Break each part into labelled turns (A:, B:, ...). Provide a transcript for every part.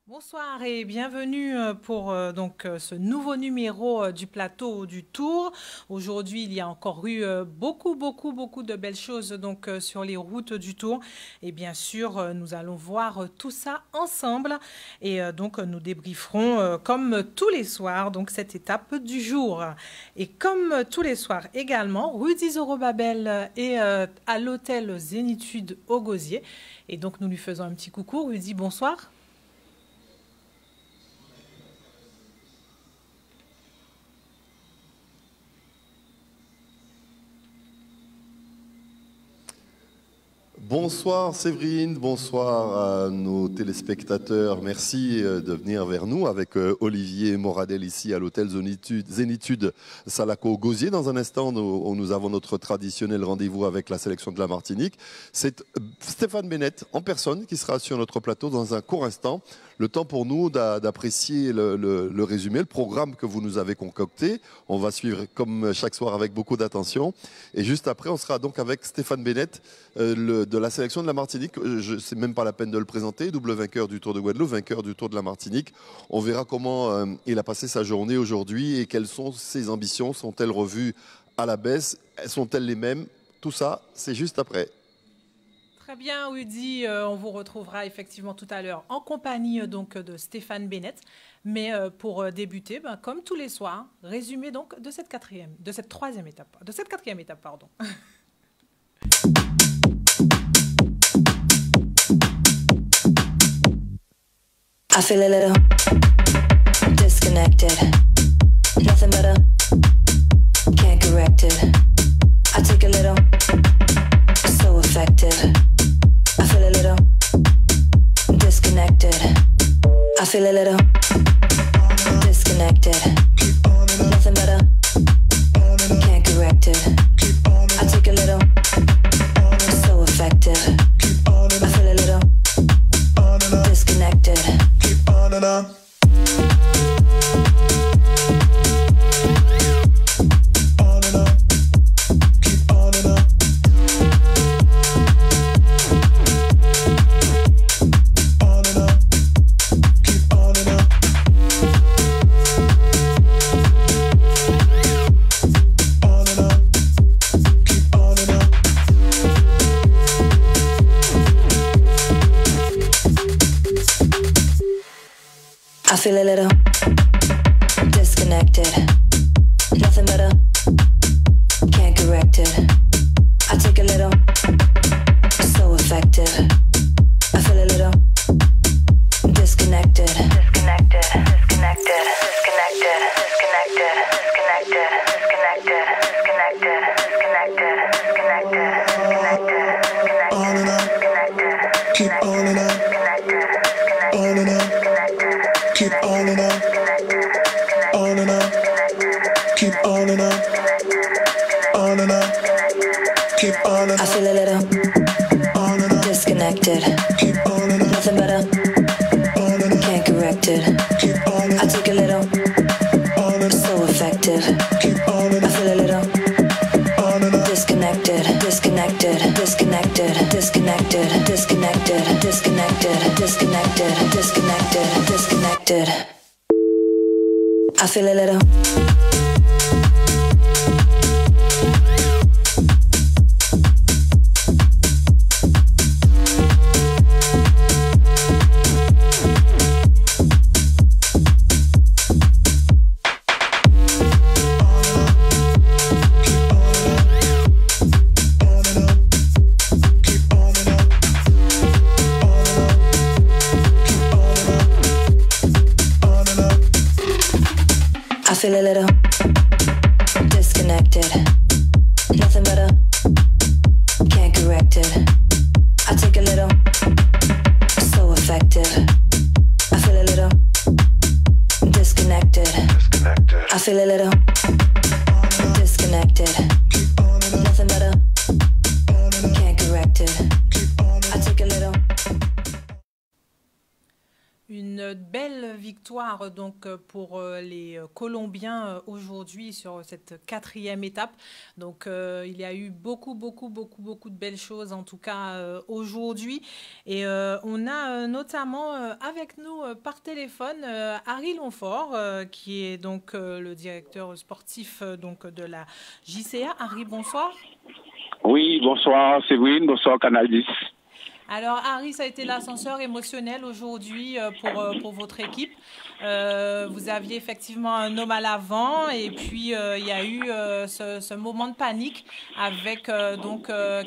A: Bonsoir et bienvenue pour ce nouveau numéro du plateau du Tour. Aujourd'hui, il y a encore eu beaucoup de belles choses sur les routes du Tour. Et bien sûr, nous allons voir tout ça ensemble. Et nous débrieferons comme tous les soirs cette étape du jour. Et comme tous les soirs également, Rudy Zorobabel est à l'hôtel Zénitude au Gosier. Et donc nous lui faisons un petit coucou. Rudy, bonsoir.
B: Bonsoir Séverine, bonsoir à nos téléspectateurs. Merci de venir vers nous avec Olivier Moradel ici à l'hôtel Zénitude Salaco-Gosier. Dans un instant, nous avons notre traditionnel rendez-vous avec la sélection de la Martinique. C'est Stéphane Bennett en personne qui sera sur notre plateau dans un court instant. Le temps pour nous d'apprécier le résumé, le programme que vous nous avez concocté. On va suivre comme chaque soir avec beaucoup d'attention. Et juste après, on sera donc avec Stéphane Bennett de la sélection de la Martinique. Je sais même pas la peine de le présenter. Double vainqueur du Tour de Guadeloupe, vainqueur du Tour de la Martinique. On verra comment il a passé sa journée aujourd'hui et quelles sont ses ambitions. Sont-elles revues à la baisse? Sont-elles les mêmes? Tout ça, c'est juste après.
A: Très bien, Rudy. On vous retrouvera effectivement tout à l'heure en compagnie de Stéphane Bennett. Mais pour débuter, comme tous les soirs, résumé de cette quatrième étape, pardon.
C: I feel a little disconnected. Nothing but a can't correct it. I take a little so effective. I feel a little disconnected. I feel a little disconnected. Nothing but a can't correct it. I take a little so effective. I feel a little disconnected. On and on. On and on. Keep on and on. On and on. Keep on and on. On and on. Keep on and on. I feel a little disconnected. Nothing but a can't correct it. I take a little so effective. I feel a little disconnected. Disconnected. Disconnected. Disconnected. Disconnected. Disconnected. Disconnected. Disconnected. Disconnected. Disconnected. Disconnected. On and on. Keep on and on. On and on. Keep on and on, keep on and on, keep on and on. I feel a little disconnected. Keep on and on. Nothing but a can't correct it. Keep on and on. I take a little so effective. Keep on and on. I feel a little disconnected, disconnected, disconnected, disconnected, disconnected, disconnected, disconnected, disconnected, disconnected. I feel a little. I feel a little disconnected. Nothing but a can't correct it. I take a little so effective. I feel a little disconnected. I feel a little disconnected. Nothing but a can't correct it. I take a little.
A: une belle victoire donc pour les Colombiens aujourd'hui sur cette 4e étape. Donc il y a eu beaucoup de belles choses en tout cas aujourd'hui. Et on a notamment avec nous par téléphone Harry Longfort qui est donc le directeur sportif donc de la JCA. Harry, bonsoir.
D: Oui, bonsoir Séverine, bonsoir Canal 10.
A: Alors, Harry, ça a été l'ascenseur émotionnel aujourd'hui pour votre équipe. Vous aviez effectivement un homme à l'avant et puis il y a eu ce moment de panique avec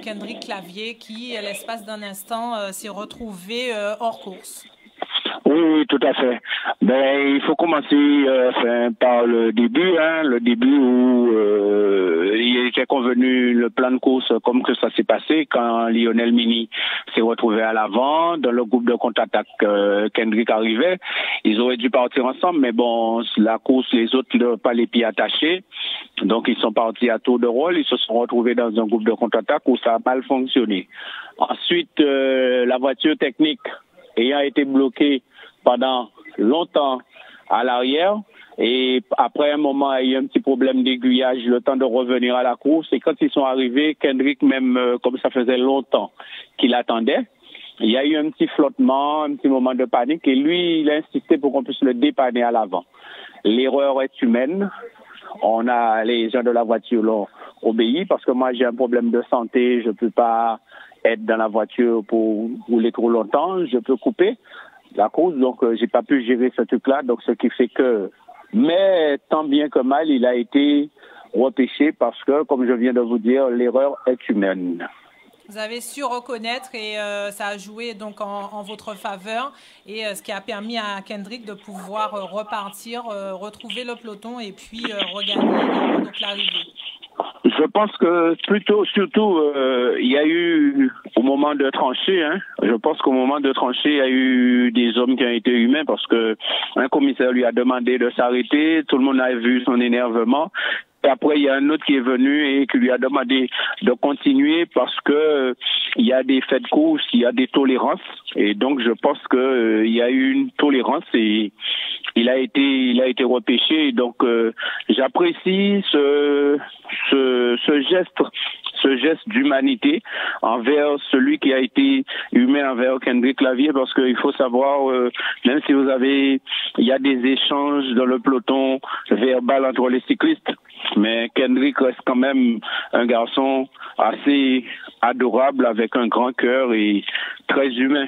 A: Kendrick Clavier qui, à l'espace d'un instant, s'est retrouvé hors course.
D: Oui, tout à fait. Ben, il faut commencer par le début où il était convenu le plan de course comme que ça s'est passé quand Lionel Mini s'est retrouvé à l'avant. Dans le groupe de contre-attaque, Kendrick arrivait. Ils auraient dû partir ensemble, mais bon, la course, les autres n'ont pas les pieds attachés. Donc, ils sont partis à tour de rôle. Ils se sont retrouvés dans un groupe de contre-attaque où ça a mal fonctionné. Ensuite, la voiture technique ayant été bloquée pendant longtemps à l'arrière. Et après un moment, il y a eu un petit problème d'aiguillage, le temps de revenir à la course. Et quand ils sont arrivés, Kendrick, même comme ça faisait longtemps qu'il attendait, il y a eu un petit flottement, un petit moment de panique. Et lui, il a insisté pour qu'on puisse le dépanner à l'avant. L'erreur est humaine. Les gens de la voiture l'ont obéi parce que moi, j'ai un problème de santé. Je peux pas être dans la voiture pour rouler trop longtemps. Je peux couper la course, donc j'ai pas pu gérer ce truc-là, donc ce qui fait que, mais tant bien que mal, il a été repêché parce que, comme je viens de vous dire, l'erreur est humaine.
A: Vous avez su reconnaître et ça a joué donc en votre faveur et ce qui a permis à Kendrick de pouvoir repartir, retrouver le peloton et puis regagner donc l'arrivée.
D: Je pense que surtout, il y a eu au moment de trancher, je pense qu'au moment de trancher, il y a eu des hommes qui ont été humains parce que un commissaire lui a demandé de s'arrêter, tout le monde a vu son énervement. Et après, il y a un autre qui est venu et qui lui a demandé de continuer parce que il y a des faits de course, il y a des tolérances. Et donc, je pense que il y a eu une tolérance et il a été repêché. Et donc, j'apprécie ce geste d'humanité envers celui qui a été humain envers Kendrick Clavier parce qu'il faut savoir, même si il y a des échanges dans le peloton verbal entre les cyclistes, mais Kendrick reste quand même un garçon assez adorable avec un grand cœur et très humain.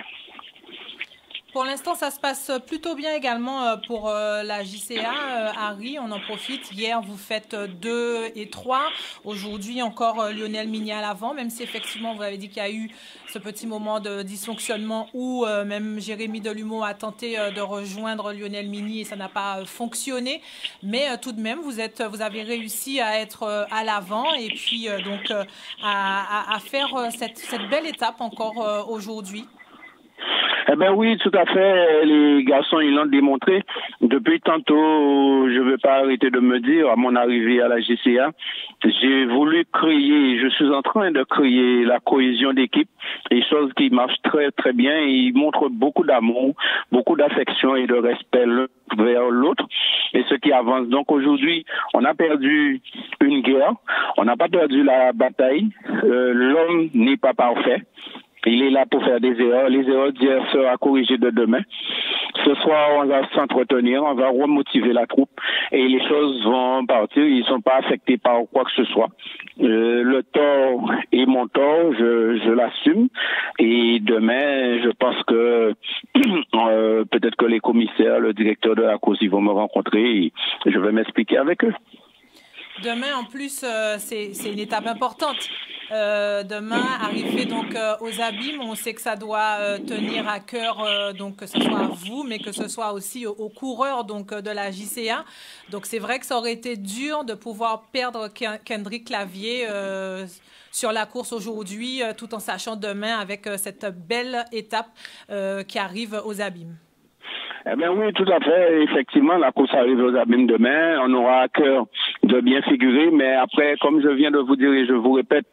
A: Pour l'instant, ça se passe plutôt bien également pour la JCA. Harry, on en profite. Hier, vous faites 2 et 3. Aujourd'hui, encore Lionel Mini à l'avant, même si effectivement, vous avez dit qu'il y a eu ce petit moment de dysfonctionnement où même Jérémy Delumeau a tenté de rejoindre Lionel Mini et ça n'a pas fonctionné. Mais tout de même, vous avez réussi à être à l'avant et puis donc à faire cette belle étape encore aujourd'hui.
D: Eh ben oui, tout à fait. Les garçons, ils l'ont démontré. Depuis tantôt, je ne vais pas arrêter de me dire, à mon arrivée à la JCA, j'ai voulu créer, je suis en train de créer la cohésion d'équipe, et chose qui marche très très bien. Et ils montrent beaucoup d'amour, beaucoup d'affection et de respect l'un vers l'autre, et ce qui avance. Donc aujourd'hui, on a perdu une guerre, on n'a pas perdu la bataille. L'homme n'est pas parfait. Il est là pour faire des erreurs. Les erreurs d'hier seront corrigées de demain. Ce soir, on va s'entretenir, on va remotiver la troupe et les choses vont partir. Ils ne sont pas affectés par quoi que ce soit. Le tort est mon tort, je l'assume. Et demain, je pense que peut-être que les commissaires, le directeur de la course, ils vont me rencontrer et je vais m'expliquer avec eux.
A: Demain, en plus, c'est une étape importante. Demain, arriver donc aux abîmes, on sait que ça doit tenir à cœur donc que ce soit à vous, mais que ce soit aussi aux coureurs donc de la JCA. Donc c'est vrai que ça aurait été dur de pouvoir perdre Kendrick Clavier sur la course aujourd'hui, tout en sachant demain avec cette belle étape qui arrive aux abîmes.
D: Eh bien oui, tout à fait. Effectivement, la course arrive aux abîmes demain. On aura à cœur de bien figurer. Mais après, comme je viens de vous dire et je vous répète,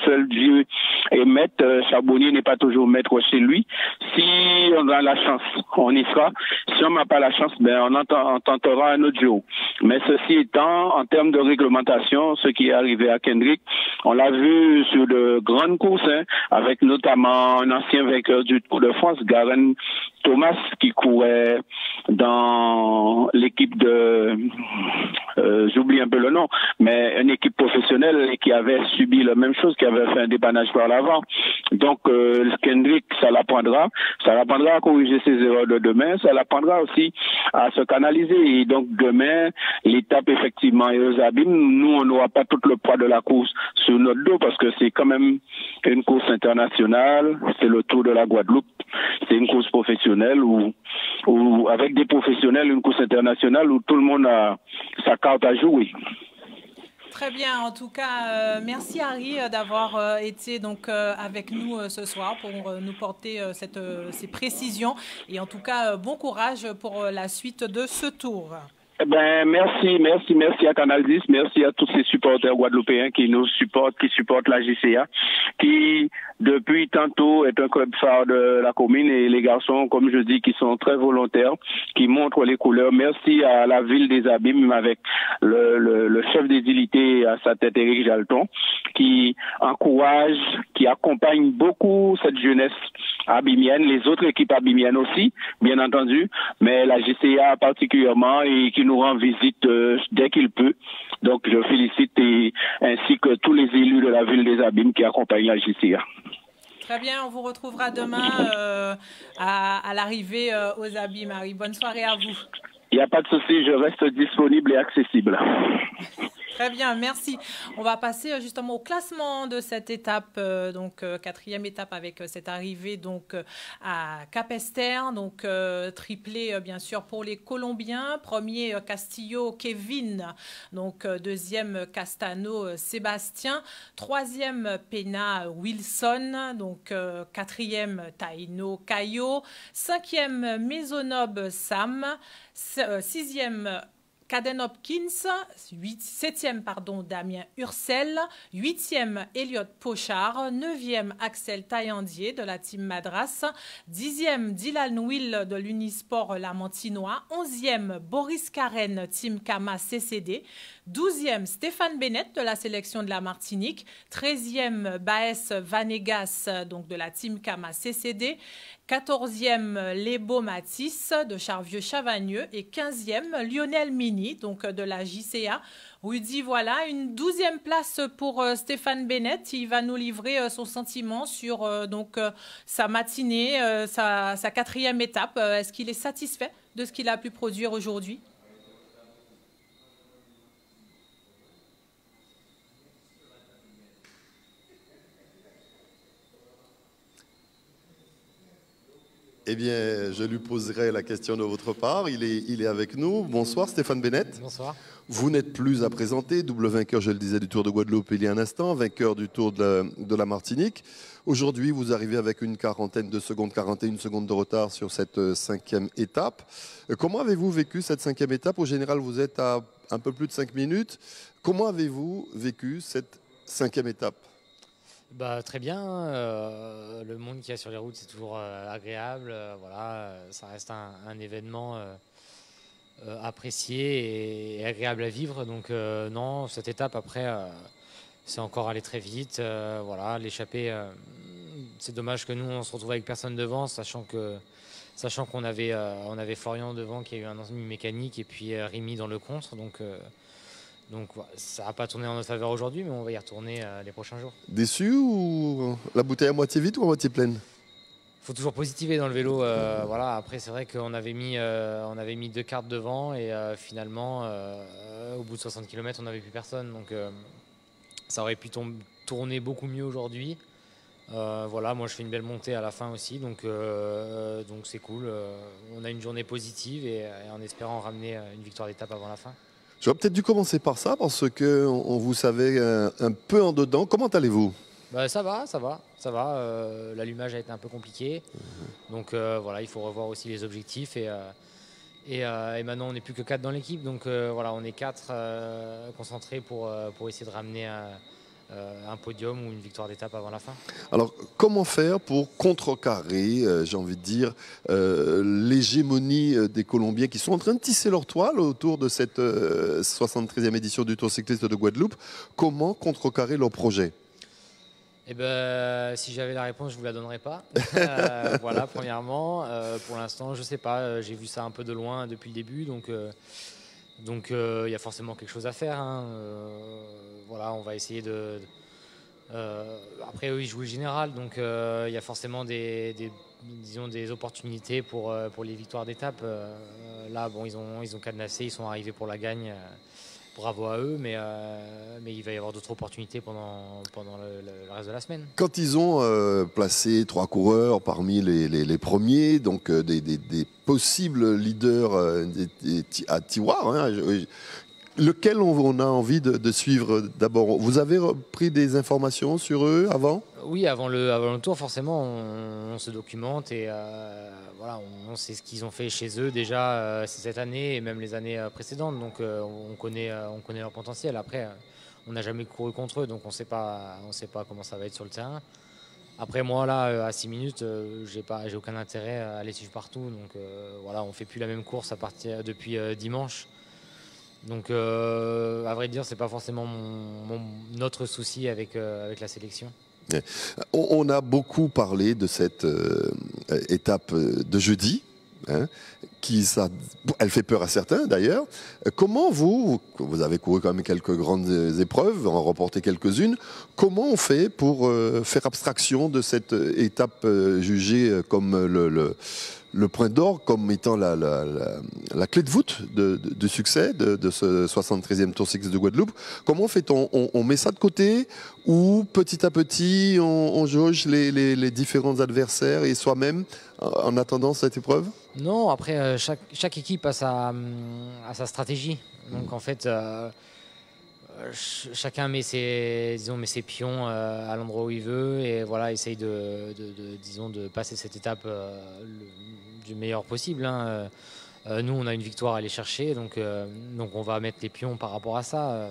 D: seul Dieu est maître. Charbonnier n'est pas toujours maître chez lui. Si on a la chance, on y sera. Si on n'a pas la chance, ben on tentera un autre jour. Mais ceci étant, en termes de réglementation, ce qui est arrivé à Kendrick, on l'a vu sur de grandes courses, hein, avec notamment un ancien vainqueur du Tour de France, Garen Thomas, qui courait dans l'équipe de, j'oublie un peu le nom, mais une équipe professionnelle et qui avait subi la même chose, qui avait fait un dépannage par l'avant. Donc Kendrick, ça l'apprendra à corriger ses erreurs de demain, ça l'apprendra aussi à se canaliser. Et donc demain, l'étape effectivement est aux abîmes. Nous, on n'aura pas tout le poids de la course sur notre dos parce que c'est quand même une course internationale, c'est le Tour de la Guadeloupe, c'est une course professionnelle ou avec des professionnels, une course internationale où tout le monde a sa carte à jouer.
A: Très bien. En tout cas, merci Harry d'avoir été donc avec nous ce soir pour nous porter ces précisions. Et en tout cas, bon courage pour la suite de ce tour.
D: Eh ben, merci à Canal 10, merci à tous ces supporters guadeloupéens qui nous supportent, qui supportent la JCA, qui depuis tantôt est un club phare de la commune et les garçons, comme je dis, qui sont très volontaires, qui montrent les couleurs. Merci à la ville des Abîmes avec le chef des édilités à sa tête, Éric Jalton, qui encourage, qui accompagne beaucoup cette jeunesse abimienne, les autres équipes abimiennes aussi, bien entendu, mais la JCA particulièrement et qui nous rend visite dès qu'il peut. Donc je félicite ainsi que tous les élus de la ville des Abîmes qui accompagnent la JCA.
A: Très bien, on vous retrouvera demain à l'arrivée aux Abîmes, Marie. Bonne soirée à vous.
D: Il n'y a pas de souci, je reste disponible et accessible.
A: Très bien, merci. On va passer justement au classement de cette étape, donc quatrième étape avec cette arrivée donc à Capesterre, donc triplé bien sûr pour les Colombiens. Premier Castillo Kevin, donc deuxième Castano Sébastien, troisième Pena Wilson, donc quatrième Taino Cayo, cinquième Maisonneuve Sam, sixième Caden Hopkins, 7e Damien Ursel, 8e Elliot Pochard, 9e Axel Taillandier de la team Madras, 10e Dylan Will de l'Unisport Lamantinois, 11e Boris Karen team Kama CCD, 12e Stéphane Bennett de la sélection de la Martinique, 13e Baes Vanegas donc de la team Kama CCD, 14e Lebo Matisse de Charvieux-Chavagneux et 15e Lionel Mini donc de la JCA. Rudy, voilà, une 12e place pour Stéphane Bennett. Il va nous livrer son sentiment sur sa matinée, sa quatrième étape. Est-ce qu'il est satisfait de ce qu'il a pu produire aujourd'hui ?
B: Eh bien, je lui poserai la question de votre part. Il est avec nous. Bonsoir Stéphane Bennett.
E: Bonsoir.
B: Vous n'êtes plus à présenter, double vainqueur, je le disais, du Tour de Guadeloupe il y a un instant, vainqueur du Tour de la Martinique. Aujourd'hui, vous arrivez avec une 41 secondes de retard sur cette cinquième étape. Comment avez-vous vécu cette cinquième étape? Au général, vous êtes à un peu plus de 5 minutes. Comment avez-vous vécu cette cinquième étape?
E: Très bien. Le monde qu'il y a sur les routes, c'est toujours agréable. Ça reste un événement apprécié et agréable à vivre. Donc non, cette étape après, c'est encore allé très vite. L'échappée, c'est dommage que nous on se retrouve avec personne devant, sachant qu'on avait Florian devant qui a eu un ennui mécanique et puis Rémi dans le contre. Donc ça n'a pas tourné en notre faveur aujourd'hui, mais on va y retourner les prochains jours.
B: Déçu ou la bouteille à moitié vide ou à moitié pleine?
E: Il faut toujours positiver dans le vélo. Après, c'est vrai qu'on avait mis 2 cartes devant et finalement, au bout de 60 km, on n'avait plus personne. Donc ça aurait pu tourner beaucoup mieux aujourd'hui. Moi, je fais une belle montée à la fin aussi. Donc c'est cool. On a une journée positive et en espérant ramener une victoire d'étape avant la fin.
B: J'aurais peut-être dû commencer par ça parce qu'on vous savait un peu en dedans. Comment allez-vous?
E: Ça va. L'allumage a été un peu compliqué. Donc il faut revoir aussi les objectifs Et maintenant, on n'est plus que 4 dans l'équipe. Donc voilà, on est 4 concentrés pour essayer de ramener un podium ou une victoire d'étape avant la fin.
B: Alors, comment faire pour contrecarrer, j'ai envie de dire, l'hégémonie des Colombiens qui sont en train de tisser leur toile autour de cette 73e édition du Tour cycliste de Guadeloupe? Comment contrecarrer leur projet?
E: Eh ben, si j'avais la réponse, je vous la donnerais pas. Voilà, premièrement. Pour l'instant, je sais pas. J'ai vu ça un peu de loin depuis le début, donc il y a forcément quelque chose à faire. Hein. Voilà, on va essayer de. Après, eux, ils jouent le général, donc il y a forcément disons des opportunités pour les victoires d'étape. Là, bon, ils ont cadenassé, ils sont arrivés pour la gagne. Bravo à eux, mais il va y avoir d'autres opportunités pendant le reste de la semaine.
B: Quand ils ont placé 3 coureurs parmi les premiers, donc des possibles leaders à Tiwar, hein, lequel on a envie de suivre d'abord? Vous avez pris des informations sur eux avant?
E: Oui, avant le tour, forcément, on se documente et voilà, on sait ce qu'ils ont fait chez eux déjà cette année et même les années précédentes. Donc on connaît leur potentiel. Après, on n'a jamais couru contre eux, donc on sait pas comment ça va être sur le terrain. Après, moi, là, à 6 minutes, j'ai aucun intérêt à les suivre partout. Donc voilà, on fait plus la même course depuis dimanche. Donc, à vrai dire, c'est pas forcément notre souci avec la sélection.
B: On a beaucoup parlé de cette étape de jeudi, hein, elle fait peur à certains d'ailleurs. Comment vous avez couru quand même quelques grandes épreuves, en remporté quelques-unes, comment on fait pour faire abstraction de cette étape jugée comme le point d'or, comme étant la clé de voûte de succès de ce 73e Tour cycliste de Guadeloupe? Comment fait-on? On met ça de côté ou petit à petit on jauge les différents adversaires et soi-même en attendant cette épreuve?
E: Non, après chaque équipe a sa stratégie. Donc en fait, chacun met ses pions à l'endroit où il veut et voilà, essaye de passer cette étape du meilleur possible. Hein. Nous, on a une victoire à aller chercher, donc on va mettre les pions par rapport à ça.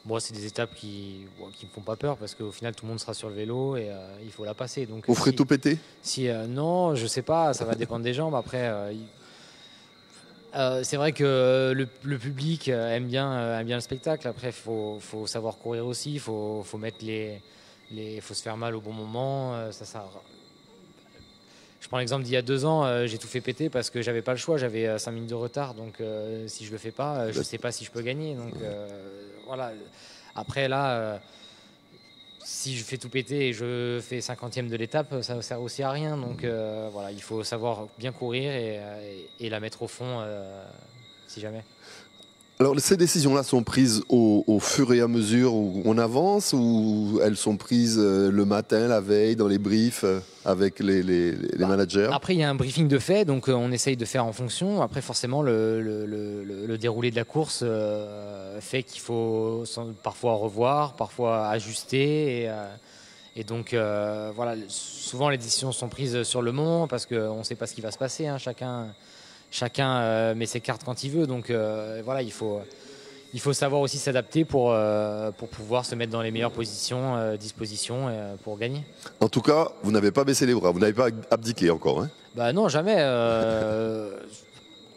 E: Moi, c'est des étapes qui me font pas peur parce qu'au final, tout le monde sera sur le vélo et il faut la passer. Donc,
B: vous ferez tout péter?
E: Non, je sais pas, ça va dépendre des jambes. Après, c'est vrai que le public aime bien le spectacle. Après, il faut savoir courir aussi. Il faut mettre faut se faire mal au bon moment. Je prends l'exemple d'il y a 2 ans, j'ai tout fait péter parce que j'avais pas le choix, j'avais 5 minutes de retard, donc si je le fais pas, je sais pas si je peux gagner. Donc voilà. Après là, si je fais tout péter et je fais 50e de l'étape, ça ne sert aussi à rien. Donc voilà, il faut savoir bien courir et la mettre au fond si jamais.
B: Alors, ces décisions-là sont prises au fur et à mesure où on avance ou elles sont prises le matin, la veille, dans les briefs avec les managers?
E: Après, il y a un briefing de fait, donc on essaye de faire en fonction. Après, forcément, le déroulé de la course fait qu'il faut parfois revoir, parfois ajuster. Et donc, voilà, souvent les décisions sont prises sur le moment parce qu'on ne sait pas ce qui va se passer. Hein, Chacun met ses cartes quand il veut, donc voilà, il faut savoir aussi s'adapter pour pouvoir se mettre dans les meilleures dispositions pour gagner.
B: En tout cas, vous n'avez pas baissé les bras, vous n'avez pas abdiqué encore. Hein?
E: Bah non, jamais.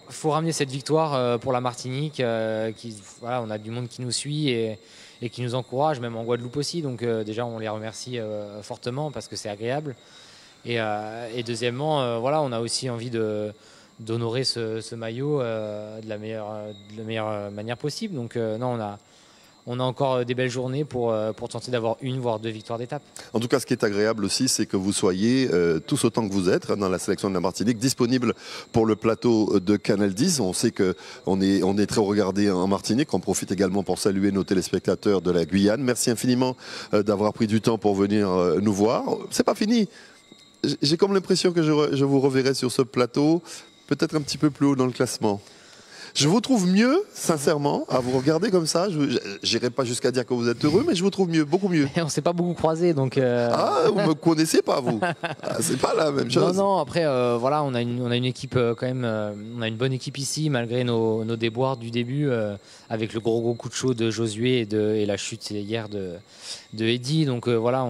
E: Faut ramener cette victoire pour la Martinique. Voilà, on a du monde qui nous suit et qui nous encourage, même en Guadeloupe aussi. Donc déjà, on les remercie fortement parce que c'est agréable. Et deuxièmement, voilà, on a aussi envie d'honorer ce maillot de la meilleure manière possible. Donc non, on a encore des belles journées pour tenter d'avoir 1 voire 2 victoires d'étape.
B: En tout cas, ce qui est agréable aussi, c'est que vous soyez tous autant que vous êtes dans la sélection de la Martinique, disponible pour le plateau de Canal 10. On sait qu'on est très regardé en Martinique. On profite également pour saluer nos téléspectateurs de la Guyane. Merci infiniment d'avoir pris du temps pour venir nous voir. C'est pas fini. J'ai comme l'impression que je vous reverrai sur ce plateau, peut-être un petit peu plus haut dans le classement. Je vous trouve mieux, sincèrement, à vous regarder comme ça. Je n'irai pas jusqu'à dire que vous êtes heureux, mais je vous trouve mieux, beaucoup mieux.
E: Et on s'est pas beaucoup croisés, donc.
B: Ah, vous me connaissez pas, vous. Ah, c'est pas la même chose.
E: Non, après, voilà, on a une équipe quand même, on a une bonne équipe ici, malgré nos déboires du début, avec le gros coup de chaud de Josué et la chute hier de Eddy. Donc voilà,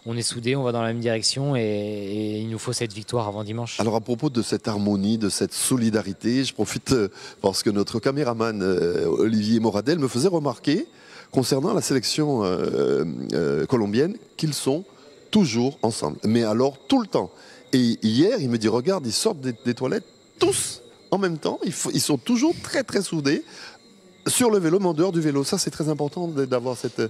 E: on est soudés, on va dans la même direction et il nous faut cette victoire avant dimanche.
B: Alors à propos de cette harmonie, de cette solidarité, je profite parce que notre caméraman Olivier Moradel me faisait remarquer concernant la sélection colombienne qu'ils sont toujours ensemble. Mais alors tout le temps. Et hier, il me dit, regarde, ils sortent des toilettes tous en même temps. Ils sont toujours très très soudés. Sur le vélo, mais en dehors du vélo, ça c'est très important d'avoir cette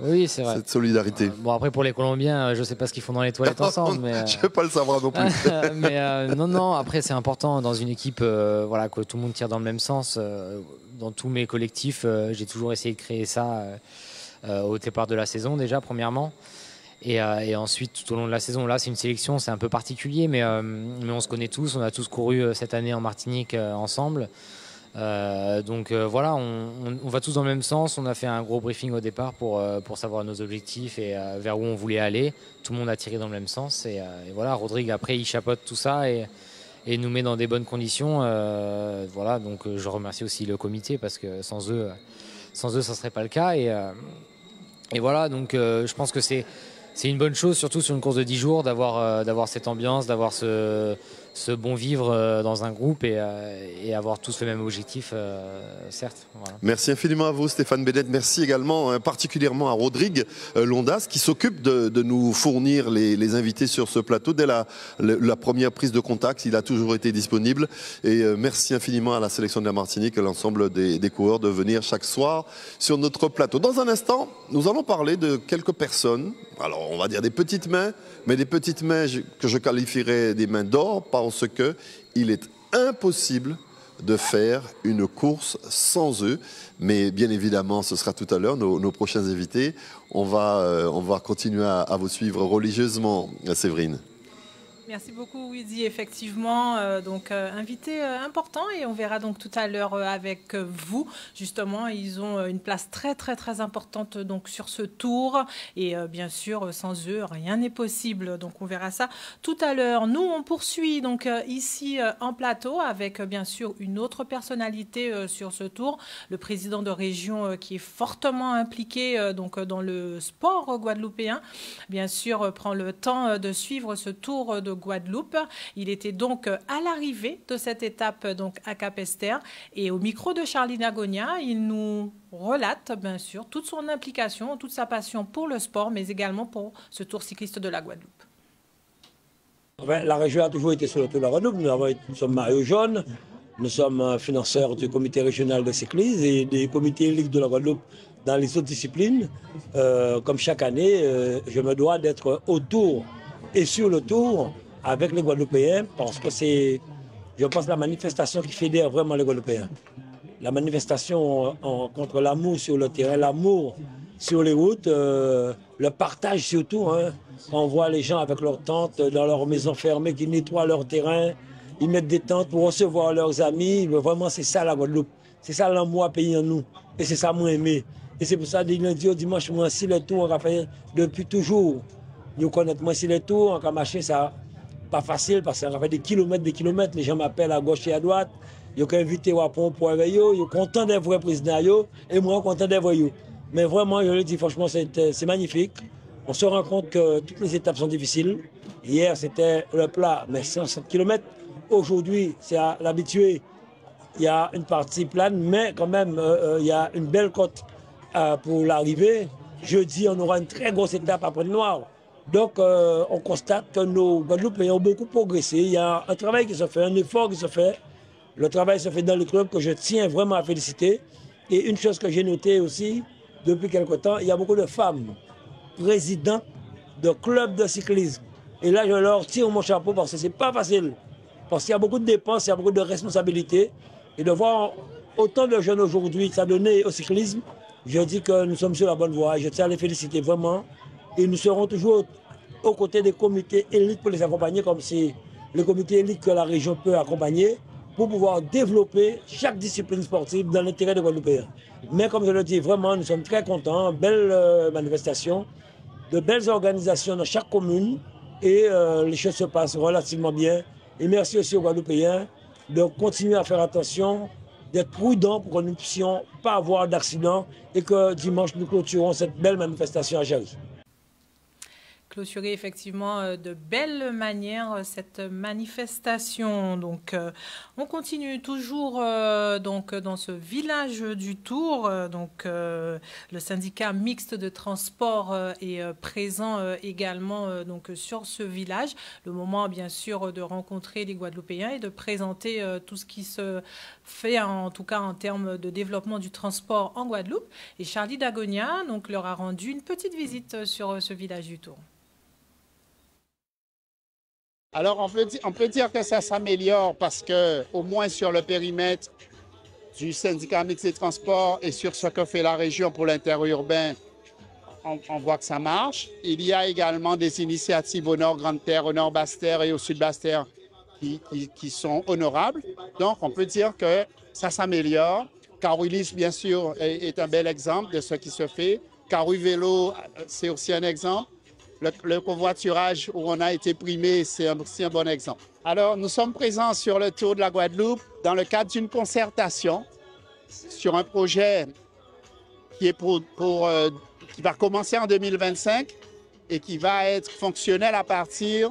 B: solidarité.
E: Bon après pour les Colombiens, je ne sais pas ce qu'ils font dans les toilettes ensemble. Mais,
B: je ne vais pas le savoir non plus.
E: mais non, après c'est important dans une équipe voilà, que tout le monde tire dans le même sens. Dans tous mes collectifs, j'ai toujours essayé de créer ça au départ de la saison déjà, premièrement. Et ensuite tout au long de la saison, là c'est une sélection, c'est un peu particulier, mais on se connaît tous, on a tous couru cette année en Martinique ensemble. Donc voilà, on va tous dans le même sens. On a fait un gros briefing au départ pour savoir nos objectifs et vers où on voulait aller. Tout le monde a tiré dans le même sens et voilà, Rodrigue après il chapeaute tout ça et nous met dans des bonnes conditions. Voilà, donc je remercie aussi le comité parce que sans eux ça serait pas le cas et voilà, donc je pense que c'est une bonne chose, surtout sur une course de 10 jours, d'avoir cette ambiance, d'avoir ce bon vivre dans un groupe et avoir tous le même objectif, certes. Voilà.
B: Merci infiniment à vous, Stéphane Bennett. Merci également particulièrement à Rodrigue Londas qui s'occupe de nous fournir les invités sur ce plateau. Dès la première prise de contact, il a toujours été disponible. Et merci infiniment à la sélection de la Martinique et à l'ensemble des coureurs de venir chaque soir sur notre plateau. Dans un instant, nous allons parler de quelques personnes. Alors, on va dire des petites mains, mais des petites mains que je qualifierais des mains d'or parce qu'il est impossible de faire une course sans eux. Mais bien évidemment, ce sera tout à l'heure, nos prochains invités. On va continuer à vous suivre religieusement, Séverine.
A: Merci beaucoup, Wizy. Effectivement, invité important et on verra donc tout à l'heure avec vous. Justement, ils ont une place très, très, très importante donc sur ce tour et bien sûr, sans eux, rien n'est possible. Donc, on verra ça tout à l'heure. Nous, on poursuit donc ici en plateau avec bien sûr une autre personnalité sur ce tour, le président de région qui est fortement impliqué donc dans le sport guadeloupéen. Bien sûr, prend le temps de suivre ce tour de Guadeloupe. Il était donc à l'arrivée de cette étape donc à Capesterre et au micro de Charline Agonia, il nous relate bien sûr toute son implication, toute sa passion pour le sport, mais également pour ce tour cycliste de la Guadeloupe.
F: La région a toujours été sur le tour de la Guadeloupe. Nous sommes maillot jaune, nous sommes financeurs du comité régional de cyclisme et des comités élites de la Guadeloupe dans les autres disciplines. Comme chaque année, je me dois d'être autour et sur le tour avec les Guadeloupéens, parce que c'est, je pense, la manifestation qui fédère vraiment les Guadeloupéens. La manifestation contre l'amour sur le terrain, l'amour sur les routes, le partage surtout. Hein. On voit les gens avec leurs tentes dans leurs maisons fermées qui nettoient leur terrain, ils mettent des tentes pour recevoir leurs amis. Mais vraiment, c'est ça la Guadeloupe. C'est ça l'amour pays en nous. Et c'est ça moi aimé. Et c'est pour ça, du lundi au dimanche, moi, si le tour, on a fait depuis toujours. Nous connaissons, moi, si le tour, on a marché ça. Pas facile parce qu'on a fait des kilomètres, les gens m'appellent à gauche et à droite. Ils ont invité à Pont pour ils sont contents d'être vrais présidents et moi content d'être vrai. Mais vraiment, je le dis franchement, c'est magnifique. On se rend compte que toutes les étapes sont difficiles. Hier, c'était le plat, mais 107 km. Aujourd'hui, c'est à l'habitué. Il y a une partie plane, mais quand même, il y a une belle côte pour l'arrivée. Jeudi, on aura une très grosse étape après le Noir. Donc, on constate que nos Guadeloupéens ont beaucoup progressé. Il y a un travail qui se fait, un effort qui se fait. Le travail se fait dans le club que je tiens vraiment à féliciter. Et une chose que j'ai notée aussi, depuis quelque temps, il y a beaucoup de femmes présidentes de clubs de cyclisme. Et là, je leur tire mon chapeau parce que ce n'est pas facile. Parce qu'il y a beaucoup de dépenses, il y a beaucoup de responsabilités. Et de voir autant de jeunes aujourd'hui s'adonner au cyclisme, je dis que nous sommes sur la bonne voie. Je tiens à les féliciter vraiment. Et nous serons toujours aux côtés des comités élites pour les accompagner, comme c'est le comité élite que la région peut accompagner. pour pouvoir développer chaque discipline sportive dans l'intérêt des Guadeloupéens. Mais comme je le dis, vraiment, nous sommes très contents. Belle manifestation, de belles organisations dans chaque commune et les choses se passent relativement bien. Et merci aussi aux Guadeloupéens de continuer à faire attention, d'être prudents pour que nous ne puissions pas avoir d'accident et que dimanche nous clôturons cette belle manifestation à Jarry.
A: Clôturer effectivement de belle manière cette manifestation. Donc, on continue toujours donc dans ce village du Tour. Donc, le syndicat mixte de transport est présent également donc sur ce village. Le moment, bien sûr, de rencontrer les Guadeloupéens et de présenter tout ce qui se fait, en tout cas en termes de développement du transport en Guadeloupe. Et Charlie Dagonia donc leur a rendu une petite visite sur ce village du Tour.
G: Alors, on peut dire que ça s'améliore parce que, au moins sur le périmètre du syndicat mixte des transports et sur ce que fait la région pour l'interurbain, on voit que ça marche. Il y a également des initiatives au nord Grande-Terre, au nord Basse-Terre et au sud Basse-Terre qui sont honorables. Donc, on peut dire que ça s'améliore. Carouilis, bien sûr, est un bel exemple de ce qui se fait. Carouy Vélo, c'est aussi un exemple. Le covoiturage où on a été primé, c'est aussi un bon exemple. Alors, nous sommes présents sur le Tour de la Guadeloupe dans le cadre d'une concertation sur un projet qui est qui va commencer en 2025 et qui va être fonctionnel à partir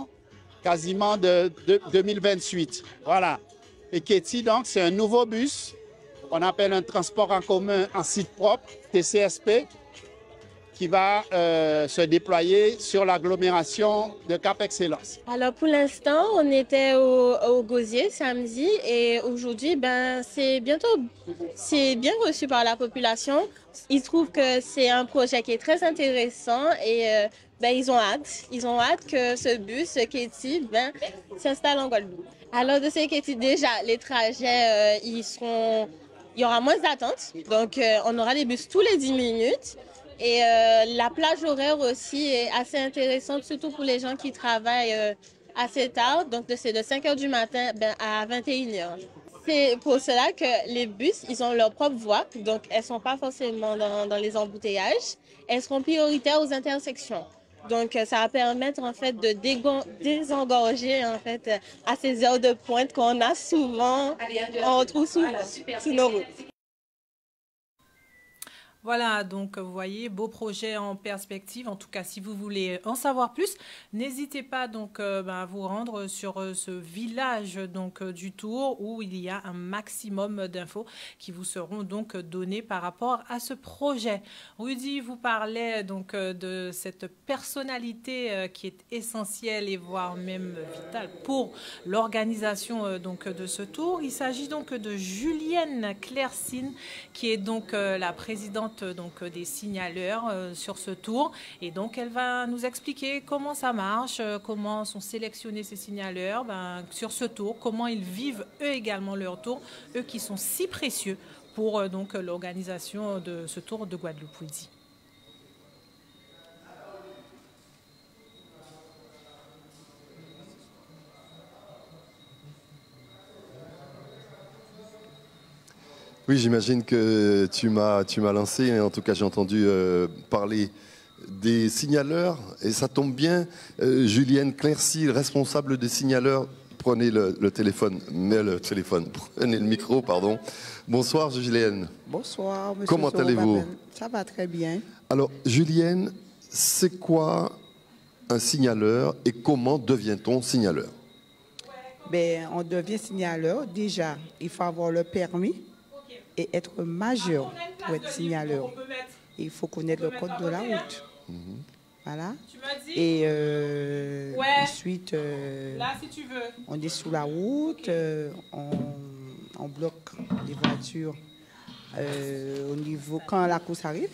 G: quasiment de 2028. Voilà. Et Ketty, donc, c'est un nouveau bus qu'on appelle un transport en commun en site propre, TCSP, qui va se déployer sur l'agglomération de Cap-Excellence.
H: Alors pour l'instant, on était au Gosier samedi et aujourd'hui, c'est bien reçu par la population. Ils trouvent que c'est un projet qui est très intéressant et ils ont hâte que ce bus, Ketty, s'installe en Guadeloupe. Alors de ce Ketty, déjà, les trajets, il y aura moins d'attente, donc on aura des bus tous les 10 minutes. Et la plage horaire aussi est assez intéressante, surtout pour les gens qui travaillent assez tard. Donc, c'est de 5 h du matin à 21 h. C'est pour cela que les bus, ils ont leur propre voie. Donc, elles ne sont pas forcément dans les embouteillages. Elles seront prioritaires aux intersections. Donc, ça va permettre en fait de désengorger en fait à ces heures de pointe qu'on a souvent, on retrouve sous nos routes.
A: Voilà, donc vous voyez, beau projet en perspective. En tout cas, si vous voulez en savoir plus, n'hésitez pas donc à vous rendre sur ce village donc du Tour où il y a un maximum d'infos qui vous seront donc données par rapport à ce projet. Rudy vous parlait donc de cette personnalité qui est essentielle et voire même vitale pour l'organisation donc de ce tour. Il s'agit donc de Julienne Clercine qui est donc la présidente donc des signaleurs sur ce tour et donc elle va nous expliquer comment ça marche, comment sont sélectionnés ces signaleurs sur ce tour, comment ils vivent eux également leur tour, eux qui sont si précieux pour donc l'organisation de ce tour de Guadeloupe. Rudy.
B: Oui, j'imagine que tu m'as lancé, en tout cas j'ai entendu parler des signaleurs, et ça tombe bien, Julienne Clercy, responsable des signaleurs, prenez le téléphone, prenez le micro, pardon. Bonsoir Julienne.
I: Bonsoir, monsieur.
B: Comment allez-vous?
I: Ça va très bien.
B: Alors Julienne, c'est quoi un signaleur et comment devient-on signaleur?
I: On devient signaleur, déjà, il faut avoir le permis et être majeur pour être signaleur. Il faut connaître le code de la route. Voilà. Et ensuite,
A: là, si tu veux.
I: On est sous la route, on bloque les voitures au niveau quand la course arrive.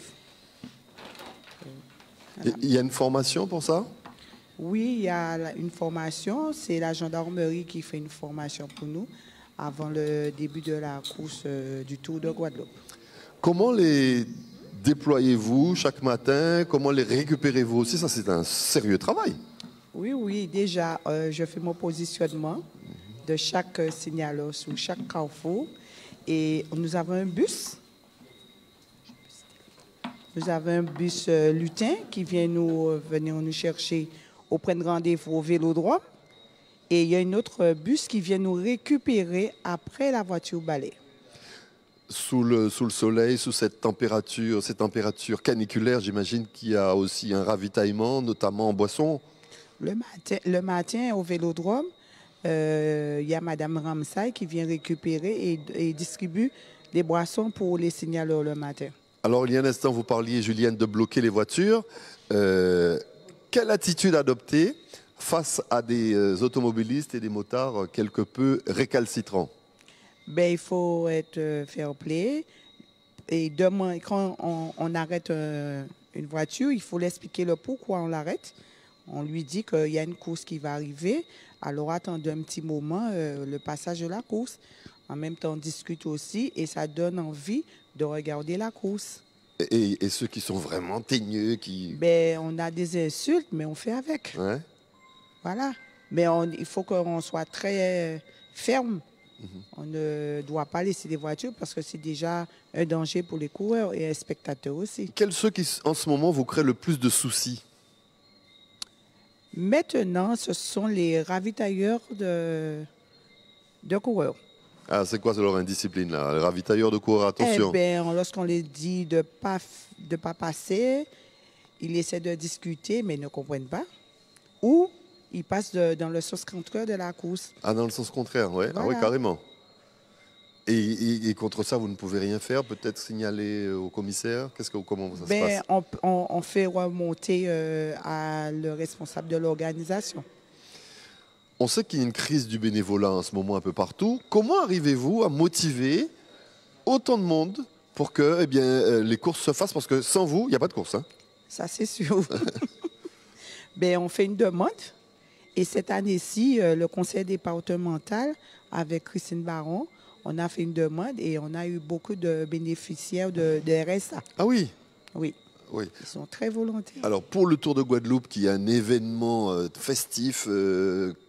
B: Voilà. Il y a une formation pour ça?
I: Oui, il y a une formation. C'est la gendarmerie qui fait une formation pour nous avant le début de la course du Tour de Guadeloupe.
B: Comment les déployez-vous chaque matin? Comment les récupérez-vous aussi? Ça, c'est un sérieux travail.
I: Oui, déjà, je fais mon positionnement de chaque signaleur sur chaque carrefour. Et nous avons un bus. Nous avons un bus lutin qui vient venir nous chercher au point de rendez-vous au Vélodrome. Et il y a un autre bus qui vient nous récupérer après la voiture balai.
B: Sous le soleil, sous cette température caniculaire, j'imagine qu'il y a aussi un ravitaillement, notamment en boissons.
I: Le matin au Vélodrome, il y a Mme Ramsay qui vient récupérer et distribue des boissons pour les signaleurs le matin.
B: Alors, il y a un instant, vous parliez, Julienne, de bloquer les voitures. Quelle attitude adopter face à des automobilistes et des motards quelque peu récalcitrants?
I: Ben, il faut être fair play. Et demain, quand on arrête une voiture, il faut l'expliquer le pourquoi on l'arrête. On lui dit qu'il y a une course qui va arriver. Alors, attendez un petit moment le passage de la course. En même temps, on discute aussi et ça donne envie de regarder la course.
B: Et ceux qui sont vraiment teigneux, qui...
I: Ben, on a des insultes, mais on fait avec.
B: Ouais.
I: Voilà. Mais il faut qu'on soit très ferme. On ne doit pas laisser les voitures parce que c'est déjà un danger pour les coureurs et les spectateurs aussi.
B: Quels ceux qui, en ce moment, vous créent le plus de soucis?
I: Maintenant, ce sont les ravitailleurs de coureurs.
B: Ah, c'est quoi leur indiscipline, là? Les ravitailleurs de coureurs, attention.
I: Eh bien, lorsqu'on les dit de pas passer, ils essaient de discuter, mais ils ne comprennent pas. Ou ils passent dans le sens contraire de la course.
B: Ah, dans le sens contraire, ouais.
I: Voilà.
B: Ah oui, carrément. Et contre ça, vous ne pouvez rien faire? Peut-être signaler au commissaire? Comment ça se passe?
I: On fait remonter à le responsable de l'organisation.
B: On sait qu'il y a une crise du bénévolat en ce moment un peu partout. Comment arrivez-vous à motiver autant de monde pour que les courses se fassent? Parce que sans vous, il n'y a pas de course. Hein?
I: Ça, c'est sûr. On fait une demande. Et cette année-ci, le conseil départemental, avec Christine Baron, on a fait une demande et on a eu beaucoup de bénéficiaires de RSA.
B: Ah oui?
I: Oui.
B: Oui.
I: Ils sont très volontaires.
B: Alors, pour le Tour de Guadeloupe, qui est un événement festif,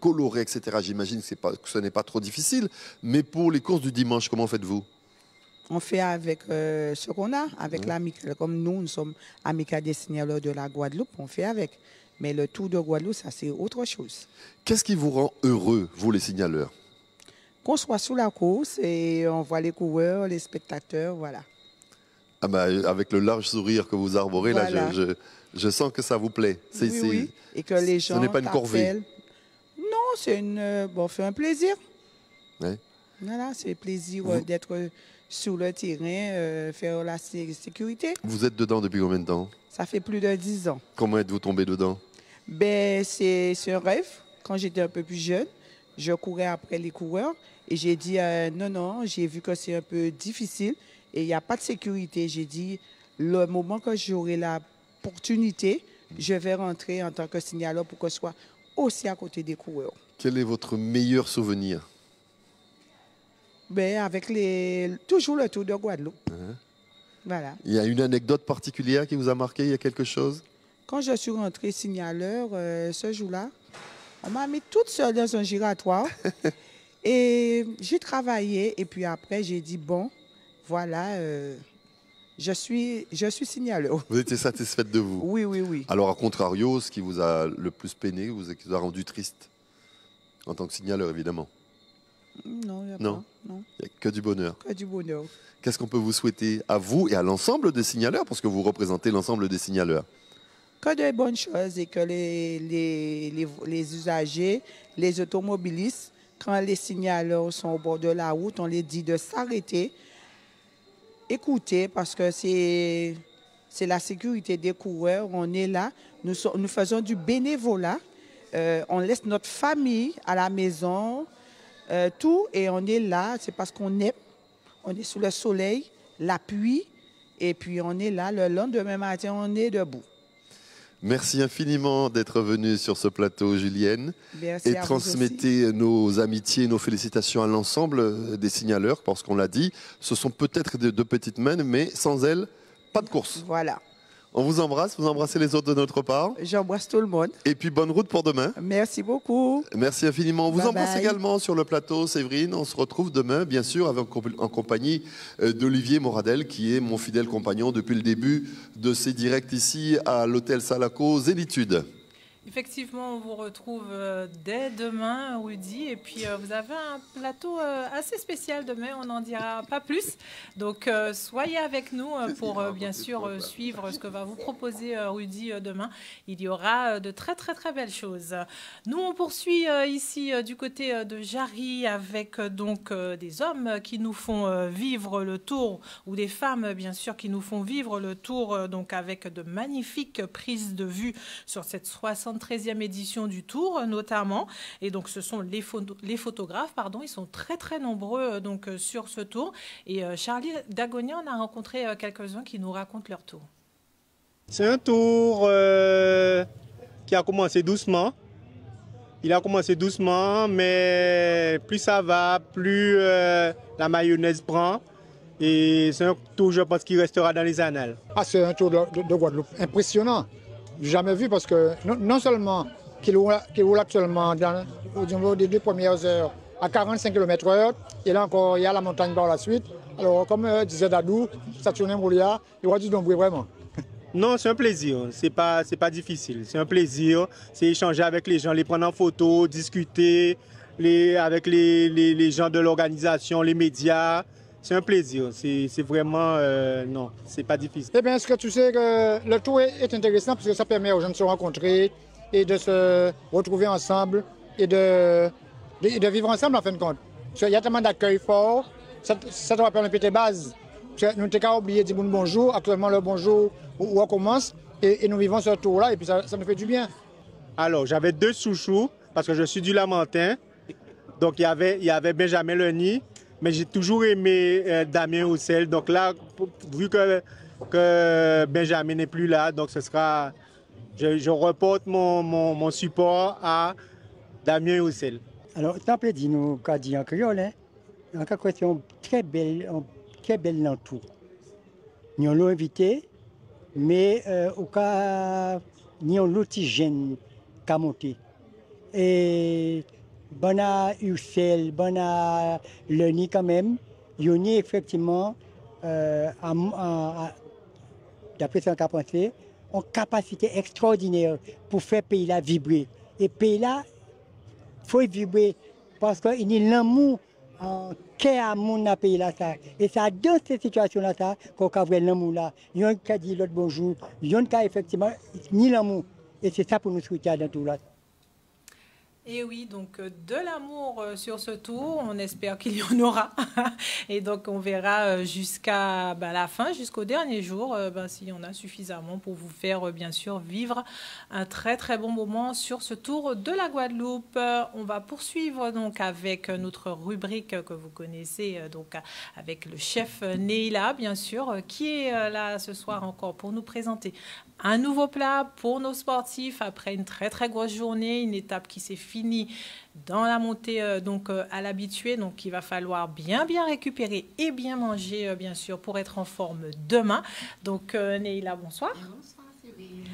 B: coloré, etc., j'imagine que ce n'est pas trop difficile. Mais pour les courses du dimanche, comment faites-vous?
I: On fait avec ce qu'on a, avec l'amicale. Comme nous sommes amicale des signaleurs de la Guadeloupe, on fait avec. Mais le Tour de Guadeloupe, ça, c'est autre chose.
B: Qu'est-ce qui vous rend heureux, vous, les signaleurs?
I: Qu'on soit sous la course et on voit les coureurs, les spectateurs, voilà.
B: Ah bah, avec le large sourire que vous arborez,
I: voilà.
B: Là, je sens que ça vous plaît.
I: Oui. Et que les gens
B: ce n'est pas une corvée.
I: Non, c'est fait un plaisir.
B: Ouais.
I: Voilà, c'est un plaisir d'être sur le terrain, faire la sécurité.
B: Vous êtes dedans depuis combien de temps?
I: Ça fait plus de 10 ans.
B: Comment êtes-vous tombé dedans?
I: C'est un rêve. Quand j'étais un peu plus jeune, je courais après les coureurs et j'ai dit non, j'ai vu que c'est un peu difficile et il n'y a pas de sécurité. J'ai dit, le moment que j'aurai l'opportunité, je vais rentrer en tant que signaleur pour que je sois aussi à côté des coureurs.
B: Quel est votre meilleur souvenir?
I: Avec toujours le Tour de Guadeloupe. Voilà.
B: Il y a une anecdote particulière qui vous a marqué? Il y a quelque chose?
I: Quand je suis rentrée signaleur, ce jour-là, on m'a mis toute seule dans un giratoire. Et j'ai travaillé. Et puis après, j'ai dit, bon, voilà, je suis signaleur.
B: Vous étiez satisfaite de vous?
I: Oui.
B: Alors, à contrario, ce qui vous a le plus peiné, qui vous a rendu triste? En tant que signaleur, évidemment.
I: Non, il n'y a
B: pas.
I: Non.
B: Il n'y a que du bonheur.
I: Que du bonheur.
B: Qu'est-ce qu'on peut vous souhaiter à vous et à l'ensemble des signaleurs, parce que vous représentez l'ensemble des signaleurs?
I: Que de bonnes choses et que les usagers, les automobilistes, quand les signaleurs sont au bord de la route, on les dit de s'arrêter, écouter, parce que c'est la sécurité des coureurs. On est là, nous faisons du bénévolat, on laisse notre famille à la maison, tout, et on est là, c'est parce qu'on aime, on est sous le soleil, la pluie, et puis on est là, le lendemain matin, on est debout.
B: Merci infiniment d'être venue sur ce plateau, Julienne.
I: Merci.
B: Et transmettez nos amitiés, nos félicitations à l'ensemble des signaleurs, parce qu'on l'a dit, ce sont peut-être de petites mains, mais sans elles, pas de course.
I: Voilà.
B: On vous embrasse, vous embrassez les autres de notre part.
I: J'embrasse tout le monde.
B: Et puis bonne route pour demain.
I: Merci beaucoup.
B: Merci infiniment. On vous
I: Bye
B: embrasse
I: bye.
B: également sur le plateau, Séverine. On se retrouve demain, bien sûr, en compagnie d'Olivier Moradel, qui est mon fidèle compagnon depuis le début de ces directs ici à l'hôtel Salaco Zénitude.
A: Effectivement, on vous retrouve dès demain, Rudy. Et puis, vous avez un plateau assez spécial demain. On n'en dira pas plus. Donc, soyez avec nous pour, bien sûr, suivre ce que va vous proposer Rudy demain. Il y aura de très, très, très belles choses. Nous, on poursuit ici du côté de Jarry avec donc des hommes qui nous font vivre le tour, ou des femmes, bien sûr, qui nous font vivre le tour, donc avec de magnifiques prises de vue sur cette 73e édition du Tour, notamment. Et donc, ce sont les photographes, pardon, ils sont très, très nombreux donc, sur ce tour. Et Charlie Dagonia, on a rencontré quelques-uns qui nous racontent leur tour.
J: C'est un tour qui a commencé doucement. Il a commencé doucement, mais plus ça va, plus la mayonnaise prend. Et c'est un tour, je pense, qui restera dans les annales.
K: Ah, c'est un tour de Guadeloupe impressionnant. Jamais vu parce que non seulement qu'il roule actuellement au niveau des 2 premières heures à 45 km/h, et là encore, il y a la montagne par la suite. Alors, comme disait Dadou, Saturnin Moulia, il y aura du nombreux vraiment.
J: Non, c'est un plaisir. C'est pas difficile. C'est un plaisir. C'est échanger avec les gens, les prendre en photo, discuter avec les gens de l'organisation, les médias. C'est un plaisir. C'est vraiment... non, c'est pas difficile.
K: Eh bien, est-ce que tu sais que le tour est intéressant parce que ça permet aux gens de se rencontrer et de se retrouver ensemble et de vivre ensemble en fin de compte. Parce qu'il y a tellement d'accueil fort, ça te rappelle un peu tes bases. Parce que nous t'es qu'à oublier de dire bonjour, actuellement le bonjour où on commence et nous vivons ce tour-là et puis ça nous fait du bien.
J: Alors, j'avais 2 chouchous parce que je suis du Lamentin. Donc, il y avait Benjamin Leni. Mais j'ai toujours aimé Damien Roussel. Donc là, vu que Benjamin n'est plus là, donc ce sera... Je reporte mon support à Damien Roussel.
L: Alors, tu as dit, nous, qu'a dit en créole, hein, une question très belle dans tout. Nous l'avons invité, mais au cas, nous avons l'autre jeune qui a monté. Et... Bana Ursel, Bana Leni quand même, ils ont effectivement, d'après ce qu'on a pensé, une capacité extraordinaire pour faire le pays-là vibrer. Et le pays-là, il faut vibrer parce qu'il y a l'amour en cœur à mon pays-là. Et c'est dans cette situation-là qu'on a vu l'amour là. Il y a un qui a dit l'autre bonjour, il y a un qui a effectivement ni l'amour. Et c'est ça pour nous souhaiter dans tout là.
A: Et oui, donc de l'amour sur ce tour, on espère qu'il y en aura. Et donc on verra jusqu'à la fin, jusqu'au dernier jour, s'il y en a suffisamment pour vous faire bien sûr vivre un très très bon moment sur ce tour de la Guadeloupe. On va poursuivre donc avec notre rubrique que vous connaissez, donc avec le chef Neila bien sûr, qui est là ce soir encore pour nous présenter un nouveau plat pour nos sportifs après une très très grosse journée, une étape qui s'est finie dans la montée donc à l'habitué, donc il va falloir bien récupérer et bien manger bien sûr pour être en forme demain. Donc Neila, bonsoir.
M: Bonsoir Céline.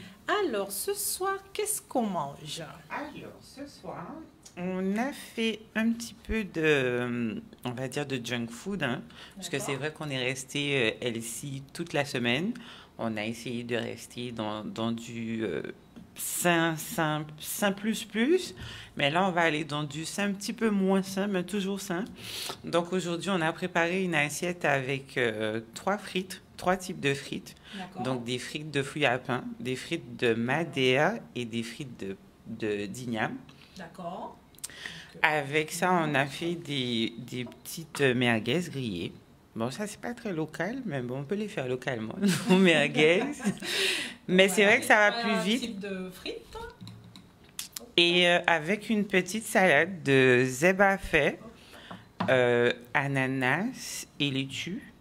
A: Alors ce soir, qu'est-ce qu'on mange?
M: Alors ce soir, on a fait un petit peu de, on va dire de junk food, hein, parce que c'est vrai qu'on est resté healthy toute la semaine. On a essayé de rester dans du sain plus, mais là on va aller dans du sain un petit peu moins sain, mais toujours sain. Donc aujourd'hui on a préparé une assiette avec 3 types de frites. Donc des frites de fruits à pain, des frites de madea et des frites de d'igname.
A: D'accord.
M: Avec ça on a fait des petites merguez grillées. Bon, ça, c'est pas très local, mais bon, on peut les faire localement, nos merguez. Mais c'est vrai que ça va plus vite.
A: Type de frites.
M: Et avec une petite salade de zébafé, ananas et laitue.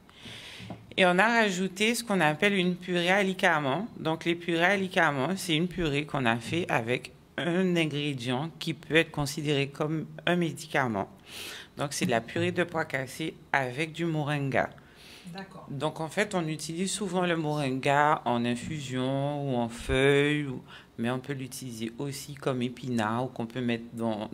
M: Et on a rajouté ce qu'on appelle une purée alicament. Donc, les purées alicament, c'est une purée qu'on a fait avec un ingrédient qui peut être considéré comme un médicament. Donc, c'est de la purée de pois cassés avec du moringa. Donc en fait, on utilise souvent le moringa en infusion ou en feuilles, mais on peut l'utiliser aussi comme épinard ou qu'on peut mettre dans...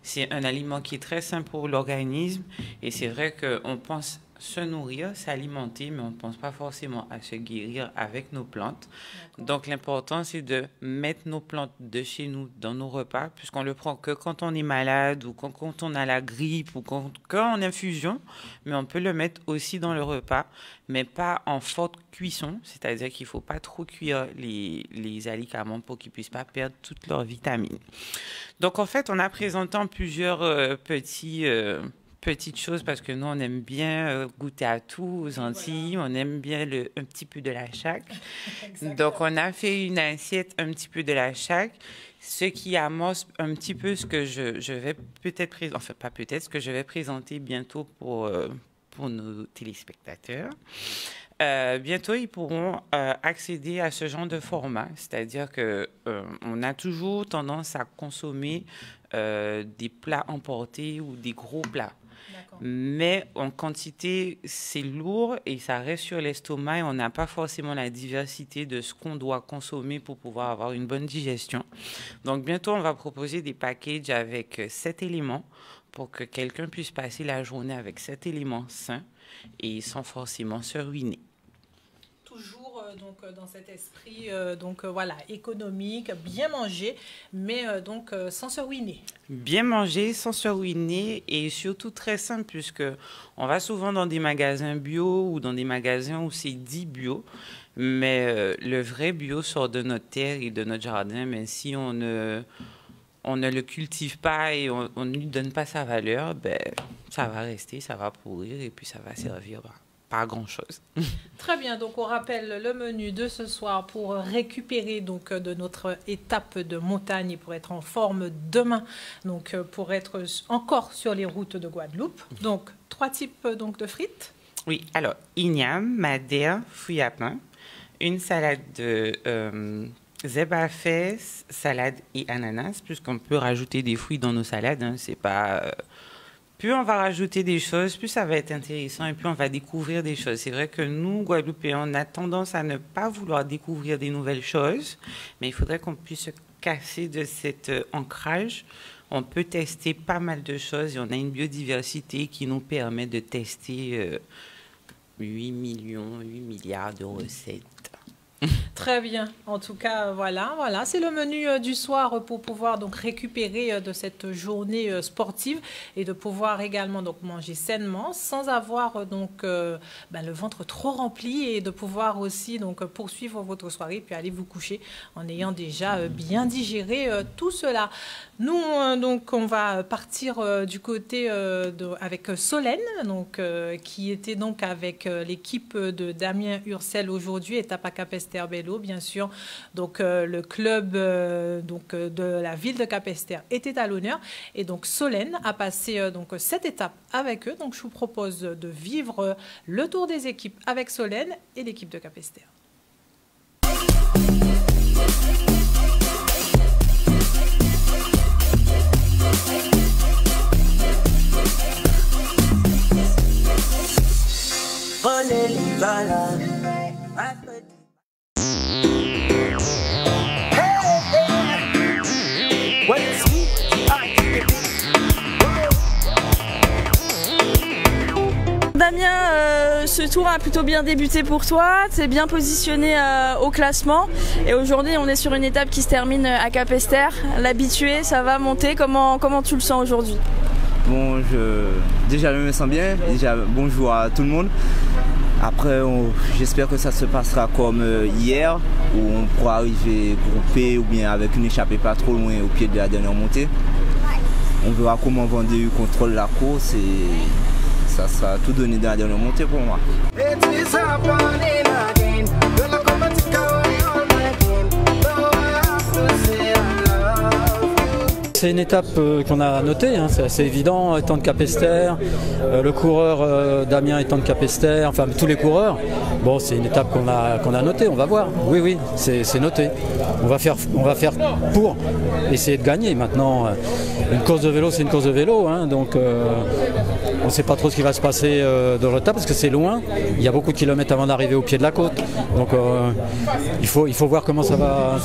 M: C'est un aliment qui est très sain pour l'organisme et c'est vrai qu'on pense se nourrir, s'alimenter, mais on ne pense pas forcément à se guérir avec nos plantes. Donc l'important, c'est de mettre nos plantes de chez nous dans nos repas, puisqu'on le prend que quand on est malade ou quand on a la grippe ou quand en infusion, mais on peut le mettre aussi dans le repas, mais pas en forte cuisson, c'est-à-dire qu'il ne faut pas trop cuire les alicaments pour qu'ils ne puissent pas perdre toutes leurs vitamines. Donc en fait, on a présenté en plusieurs petites choses parce que nous, on aime bien goûter à tout aux Antilles. On aime bien un petit peu de la chaque. Donc, on a fait une assiette un petit peu de la chaque, ce qui amorce un petit peu ce que je vais peut-être présenter, enfin pas peut-être, ce que je vais présenter bientôt pour nos téléspectateurs. Bientôt, ils pourront accéder à ce genre de format, c'est-à-dire que on a toujours tendance à consommer des plats emportés ou des gros plats. Mais en quantité, c'est lourd et ça reste sur l'estomac et on n'a pas forcément la diversité de ce qu'on doit consommer pour pouvoir avoir une bonne digestion. Donc bientôt, on va proposer des packages avec 7 éléments pour que quelqu'un puisse passer la journée avec 7 éléments sains et sans forcément se ruiner.
A: Toujours donc dans cet esprit voilà, économique, bien manger, mais sans se ruiner.
M: Bien manger sans se ruiner et surtout très simple puisque on va souvent dans des magasins bio ou dans des magasins où c'est dit bio, mais le vrai bio sort de notre terre et de notre jardin, mais si on ne le cultive pas et on ne lui donne pas sa valeur, ben, ça va rester, ça va pourrir et puis ça va servir pas grand-chose.
A: Très bien, donc on rappelle le menu de ce soir pour récupérer donc de notre étape de montagne et pour être en forme demain, donc pour être encore sur les routes de Guadeloupe. Donc 3 types donc de frites.
M: Oui, alors igname, madère, fruits à pain, une salade de zèbre fès, salade et ananas, puisqu'on peut rajouter des fruits dans nos salades, hein, c'est pas... Plus on va rajouter des choses, plus ça va être intéressant et plus on va découvrir des choses. C'est vrai que nous, Guadeloupéens, on a tendance à ne pas vouloir découvrir des nouvelles choses, mais il faudrait qu'on puisse se casser de cet ancrage. On peut tester pas mal de choses et on a une biodiversité qui nous permet de tester 8 milliards de recettes.
A: Très bien. En tout cas, voilà, c'est le menu du soir pour pouvoir donc récupérer de cette journée sportive et de pouvoir également donc manger sainement sans avoir donc le ventre trop rempli et de pouvoir aussi donc poursuivre votre soirée puis aller vous coucher en ayant déjà bien digéré tout cela. Nous donc on va partir du côté avec Solène donc qui était donc avec l'équipe de Damien Ursel aujourd'hui, étape à Capesterre-Belle-Eau, bien sûr. Donc le club de la ville de Capesterre était à l'honneur et donc Solène a passé donc cette étape avec eux. Donc je vous propose de vivre le tour des équipes avec Solène et l'équipe de Capesterre.
N: Damien, ce tour a plutôt bien débuté pour toi, tu es bien positionné au classement et aujourd'hui on est sur une étape qui se termine à Capesterre. L'habitué, ça va monter, comment tu le sens aujourd'hui?
O: Bon, déjà je me sens bien, déjà bonjour à tout le monde. Après, j'espère que ça se passera comme hier, où on pourra arriver groupé ou bien avec une échappée pas trop loin au pied de la dernière montée. On verra comment Vendée contrôle la course et ça sera tout donné dans la dernière montée pour moi.
P: C'est une étape qu'on a notée, hein, c'est assez évident, étant de Capesterre, le coureur Damien étant de Capesterre, enfin tous les coureurs. Bon, c'est une étape qu'on a notée, on va voir. Oui, oui, c'est noté. On va faire pour essayer de gagner. Maintenant, une course de vélo, c'est une course de vélo, hein, donc on ne sait pas trop ce qui va se passer dans l'étape parce que c'est loin. Il y a beaucoup de kilomètres avant d'arriver au pied de la côte. Donc il faut voir comment ça va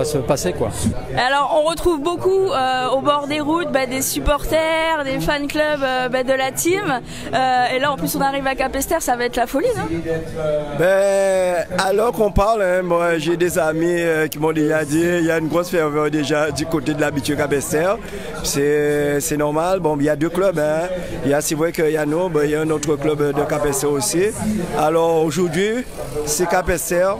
P: se passer, quoi.
N: Alors on retrouve beaucoup au bord des routes des supporters, des fan clubs de la team. Et là en plus on arrive à Capesterre, ça va être la folie, non?
Q: Alors qu'on parle, hein, moi j'ai des amis qui m'ont déjà dit il y a une grosse ferveur déjà du côté de l'habitué Capesterre. C'est normal. Bon, il y a deux clubs. Hein. C'est vrai qu'il y a nous, il y a un autre club de Capesterre aussi. Alors aujourd'hui, c'est Capesterre.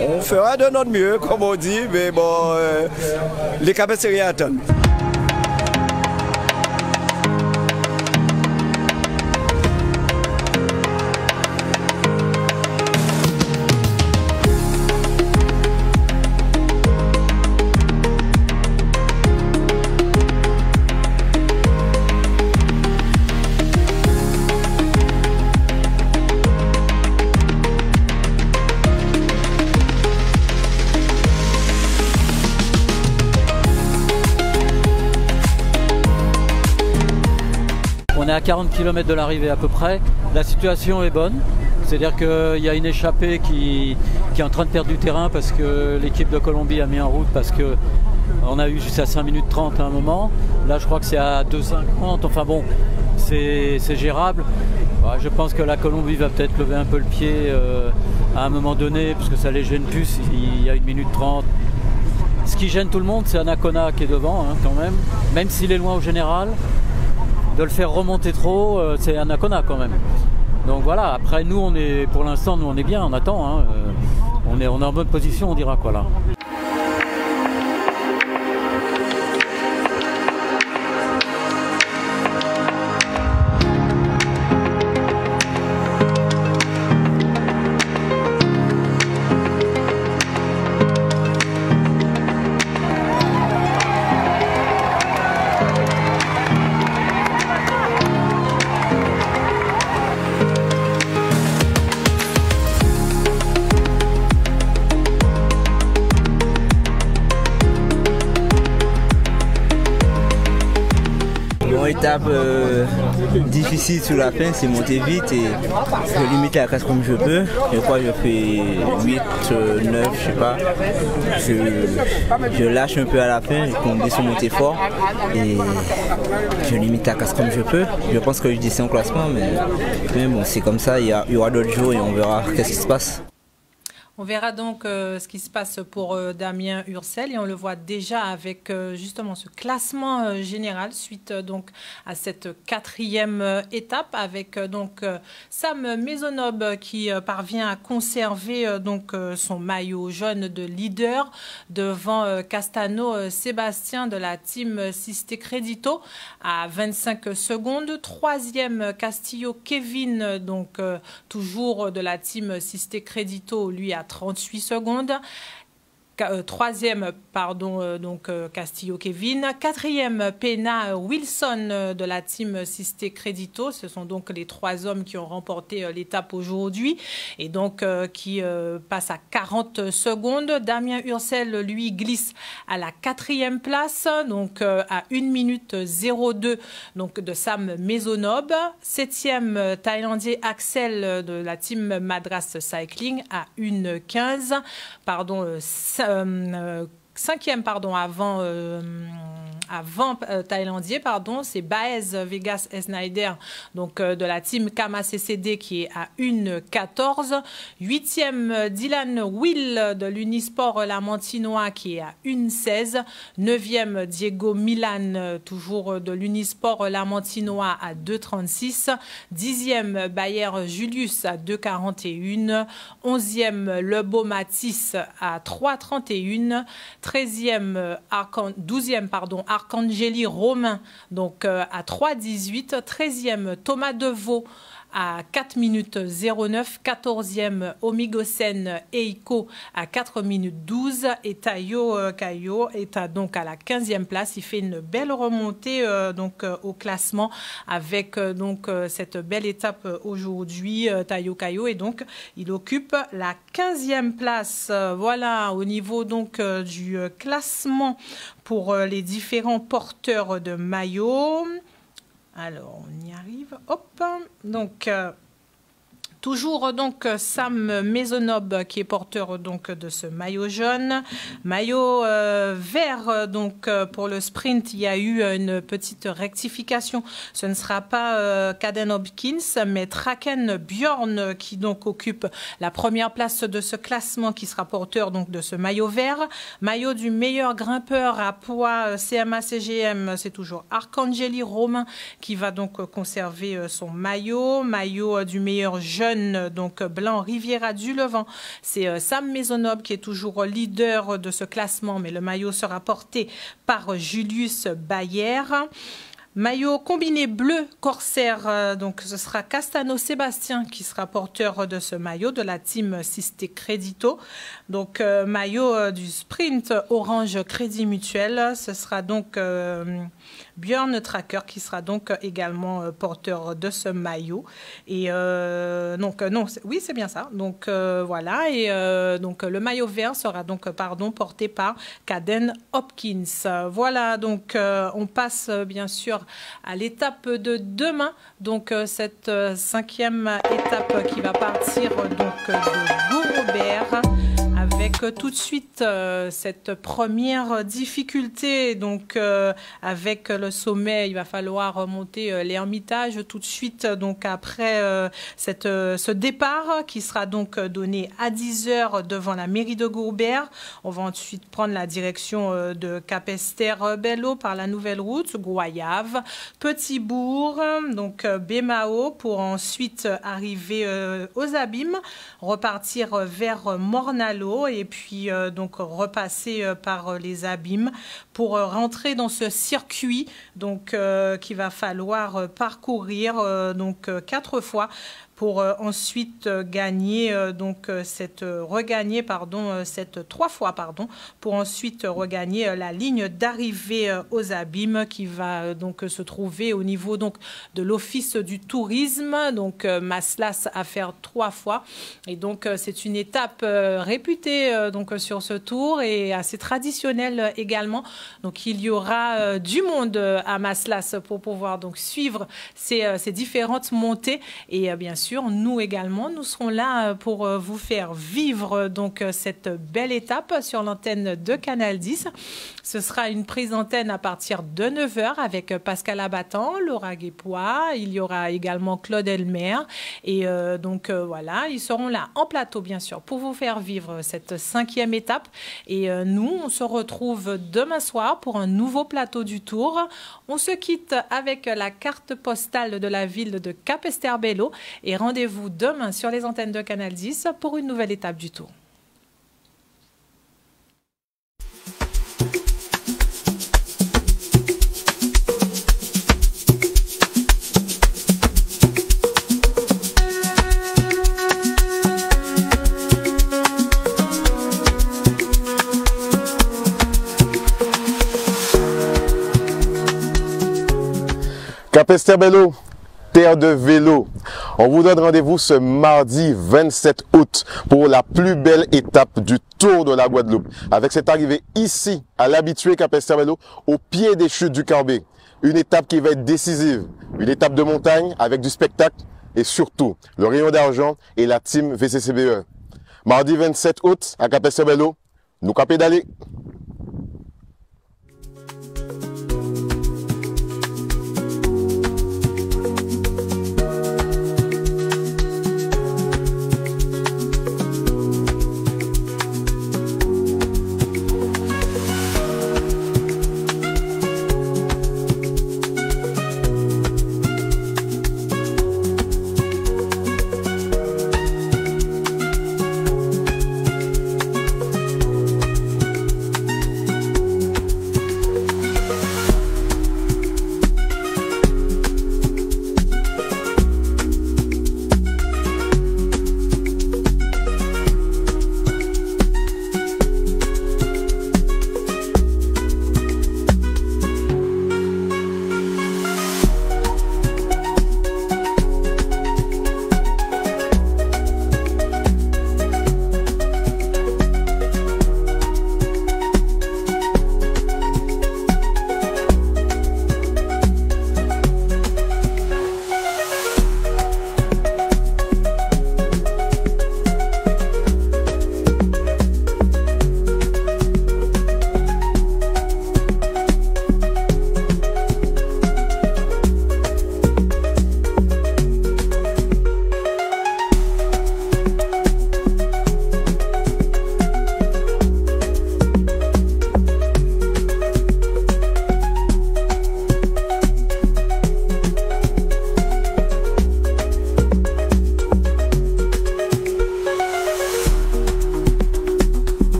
Q: On fera de notre mieux, comme on dit, mais bon, les Capestériens attendent.
P: On est à 40 km de l'arrivée à peu près. La situation est bonne. C'est-à-dire qu'il y a une échappée qui est en train de perdre du terrain parce que l'équipe de Colombie a mis en route parce qu'on a eu jusqu'à 5 minutes 30 à un moment. Là, je crois que c'est à 2,50. Enfin bon, c'est gérable. Ouais, je pense que la Colombie va peut-être lever un peu le pied à un moment donné parce que ça les gêne plus. Il y a 1 minute 30. Ce qui gêne tout le monde, c'est Anacona qui est devant, hein, quand même s'il est loin au général. De le faire remonter trop, c'est Anacona quand même. Donc voilà, après nous, pour l'instant, on est bien, on attend. Hein, on est en bonne position, on dira quoi là.
O: Étape difficile sur la fin, c'est monter vite et je limite la casse comme je peux. Je crois que je fais 8, 9, je sais pas. Je lâche un peu à la fin, je compte descendre monter fort et je limite la casse comme je peux. Je pense que je descends au classement, mais bon, c'est comme ça, il y aura d'autres jours et on verra qu'est-ce qui se passe.
A: On verra donc ce qui se passe pour Damien Ursel et on le voit déjà avec justement ce classement général suite donc à cette 4e étape avec donc Sam Maisonneuve qui parvient à conserver donc son maillot jaune de leader devant Castano Sébastien de la team Sisté Crédito à 25 secondes. 3e Castillo Kevin donc toujours de la team Sisté Crédito, lui à 38 secondes. 3e, donc Castillo Kevin. 4e, Pena Wilson de la team Sisté Crédito. Ce sont donc les 3 hommes qui ont remporté l'étape aujourd'hui et donc qui passent à 40 secondes. Damien Ursel, lui, glisse à la 4e place, donc à 1 minute 02 donc, de Sam Maisonneuve. 7e, Thaïlandais Axel de la team Madras Cycling à 1:15. Pardon, 5e avant Thaïlandais, c'est Baez Vegas Snyder donc de la team Kama CCD qui est à 1:14. 8e Dylan Will de l'Unisport Lamantinois qui est à 1:16. 9e Diego Milan toujours de l'Unisport Lamantinois à 2:36. 10e Bayer Julius à 2:41. 11e Lebo Matisse à 3:31. 12e Arcangeli Romain donc à 3,18. 13e Thomas Deveau à 4 minutes 09, 14e Omigocène Eiko à 4 minutes 12 et Tayo Kayo est donc à la 15e place. Il fait une belle remontée au classement avec cette belle étape aujourd'hui, Tayo Kayo, et donc il occupe la 15e place. Voilà au niveau donc du classement pour les différents porteurs de maillots. Alors, on y arrive. Hop. Donc, toujours donc Sam Maisonneuve qui est porteur donc de ce maillot jaune. Maillot vert donc pour le sprint, il y a eu une petite rectification. Ce ne sera pas Caden Hopkins mais Traken Bjorn qui donc occupe la première place de ce classement, qui sera porteur donc de ce maillot vert. Maillot du meilleur grimpeur à poids CMA-CGM, c'est toujours Arcangeli Romain qui va donc conserver son maillot. Maillot du meilleur jeune donc blanc Riviera du Levant, c'est Sam Maisonneuve qui est toujours leader de ce classement, mais le maillot sera porté par Julius Bayer. Maillot combiné bleu corsaire, donc ce sera Castano Sébastien qui sera porteur de ce maillot de la team Sisté Crédito. Donc maillot du sprint orange Crédit Mutuel, ce sera donc Björn Tracker qui sera donc également porteur de ce maillot. Et oui, c'est bien ça. Donc voilà, et donc le maillot vert sera donc porté par Caden Hopkins. Voilà, donc on passe bien sûr à l'étape de demain. Donc cette 5e étape qui va partir donc de Gourobert, avec tout de suite cette première difficulté. Donc avec le sommet, il va falloir remonter l'Ermitage tout de suite. Donc après ce départ qui sera donc donné à 10h devant la mairie de Gourobert. On va ensuite prendre la direction de Capesterre-Belle-Eau par la nouvelle route, Goyave, Petit-Bourg, donc Bémao, pour ensuite arriver aux Abîmes, repartir vers Mornalo et puis donc repasser par les Abîmes pour rentrer dans ce circuit donc qu'il va falloir parcourir donc 4 fois pour ensuite gagner cette 3 fois pour ensuite regagner la ligne d'arrivée aux Abîmes qui va donc se trouver au niveau donc de l'office du tourisme, donc Maslas à faire 3 fois, et donc c'est une étape réputée donc sur ce tour et assez traditionnelle également. Donc il y aura du monde à Maslas pour pouvoir donc suivre ces différentes montées, et bien sûr nous également, nous serons là pour vous faire vivre donc cette belle étape sur l'antenne de Canal 10. Ce sera une prise d'antenne à partir de 9h avec Pascal Abattant, Laura Guépois, il y aura également Claude Elmer, et voilà, ils seront là en plateau bien sûr pour vous faire vivre cette 5e étape, et nous on se retrouve demain soir pour un nouveau plateau du Tour. On se quitte avec la carte postale de la ville de Capesterre-Belle-Eau et rendez-vous demain sur les antennes de Canal 10 pour une nouvelle étape du Tour.
R: Capesterre-Belle-Eau, terre de vélo. On vous donne rendez-vous ce mardi 27 août pour la plus belle étape du Tour de la Guadeloupe. Avec cette arrivée ici, à l'habitué Capesterre-Belle-Eau, au pied des chutes du Carbet. Une étape qui va être décisive. Une étape de montagne avec du spectacle et surtout le rayon d'argent et la team VCCBE. Mardi 27 août à Capesterre-Belle-Eau, nous capez d'aller.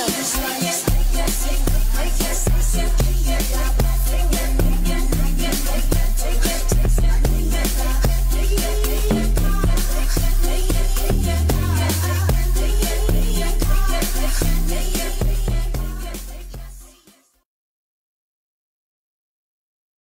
S: This one is